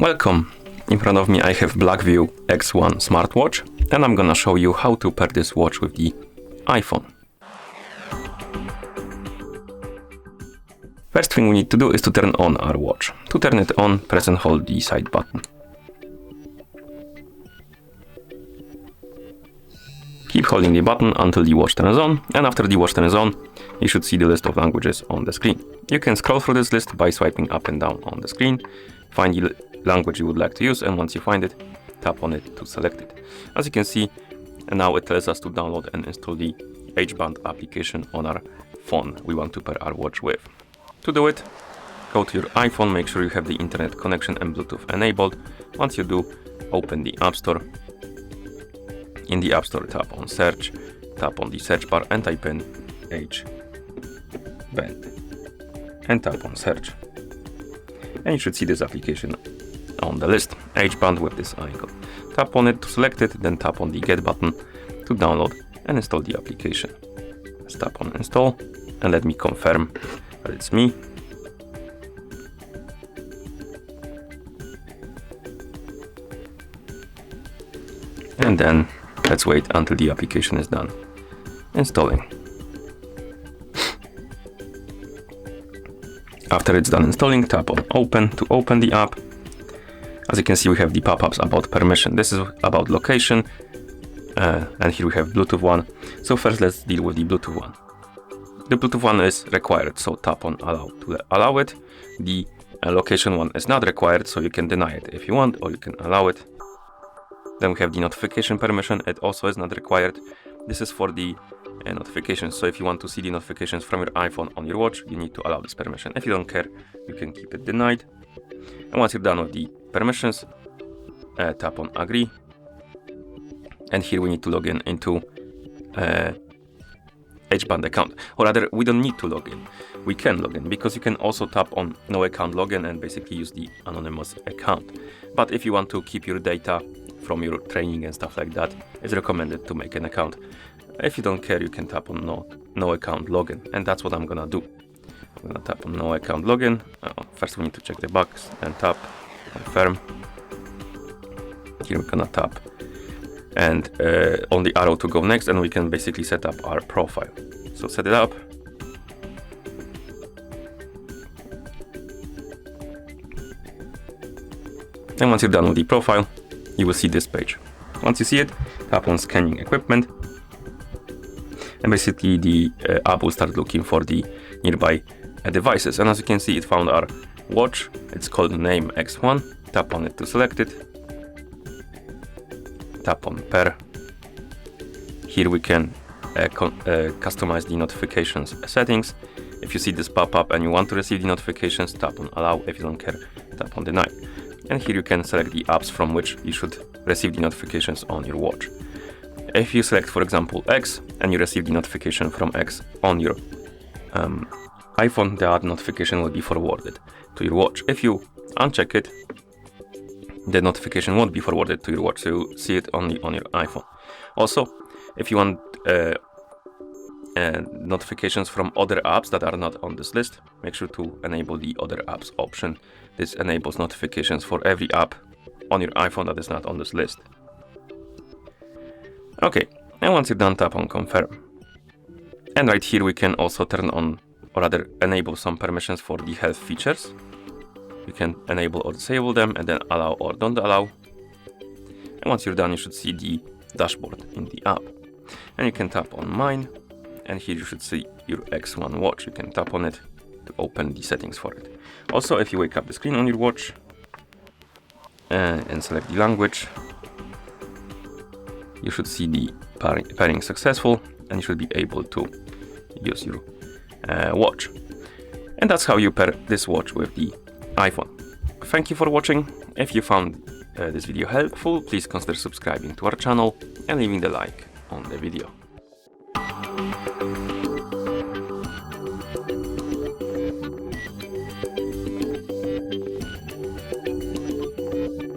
Welcome! In front of me I have BLACKVIEW X1 smartwatch, and I'm gonna show you how to pair this watch with the iPhone. First thing we need to do is to turn on our watch. To turn it on, press and hold the side button. Keep holding the button until the watch turns on, and after the watch turns on, you should see the list of languages on the screen. You can scroll through this list by swiping up and down on the screen, find the language you would like to use, and once you find it, tap on it to select it. As you can see, and now it tells us to download and install the H-band application on our phone we want to pair our watch with. To do it, go to your iPhone, make sure you have the internet connection and Bluetooth enabled. Once you do, open the App Store. In the App Store, tap on Search, tap on the search bar and type in H-band and tap on Search. And you should see this application on the list, H-band with this icon. Tap on it to select it, then tap on the Get button to download and install the application. Let's tap on Install and let me confirm that it's me. And then let's wait until the application is done installing. After it's done installing, tap on Open to open the app. As you can see, we have the pop-ups about permission. This is about location, and here we have Bluetooth one. So first let's deal with the Bluetooth one. The Bluetooth one is required, so tap on Allow to allow it. The location one is not required, so you can deny it if you want, or you can allow it. Then we have the notification permission. It also is not required. This is for the notifications. So if you want to see the notifications from your iPhone on your watch, you need to allow this permission. If you don't care, you can keep it denied. And once you're done with the permissions, tap on Agree. And here we need to log in into H-band account. Or rather, we don't need to log in. We can log in because you can also tap on No Account Login and basically use the anonymous account. But if you want to keep your data from your training and stuff like that, it's recommended to make an account. If you don't care, you can tap on no account login, and that's what I'm gonna do. I'm gonna tap on no account login. First we need to check the box, then tap confirm. Here we're gonna tap and on the arrow to go next, and we can basically set up our profile. So set it up. And once you're done with the profile, you will see this page. Once you see it, tap on scanning equipment, and basically the app will start looking for the nearby devices. And as you can see, it found our watch. It's called Name X1. Tap on it to select it. Tap on Pair. Here we can customize the notifications settings. If you see this pop up and you want to receive the notifications, tap on Allow. If you don't care, tap on Deny. And here you can select the apps from which you should receive the notifications on your watch. If you select, for example, X, and you receive the notification from X on your iPhone, that notification will be forwarded to your watch. If you uncheck it, the notification won't be forwarded to your watch, so you see it only on your iPhone. Also, if you want notifications from other apps that are not on this list, make sure to enable the Other Apps option. This enables notifications for every app on your iPhone that is not on this list. Okay, and once you're done, tap on Confirm. And right here we can also turn on, or rather enable some permissions for the health features. You can enable or disable them, and then allow or don't allow. And once you're done, you should see the dashboard in the app. And you can tap on Mine, and here you should see your X1 watch. You can tap on it to open the settings for it. Also, if you wake up the screen on your watch and select the language, you should see the pairing successful, and you should be able to use your watch. And that's how you pair this watch with the iPhone. Thank you for watching. If you found this video helpful, please consider subscribing to our channel and leaving the like on the video.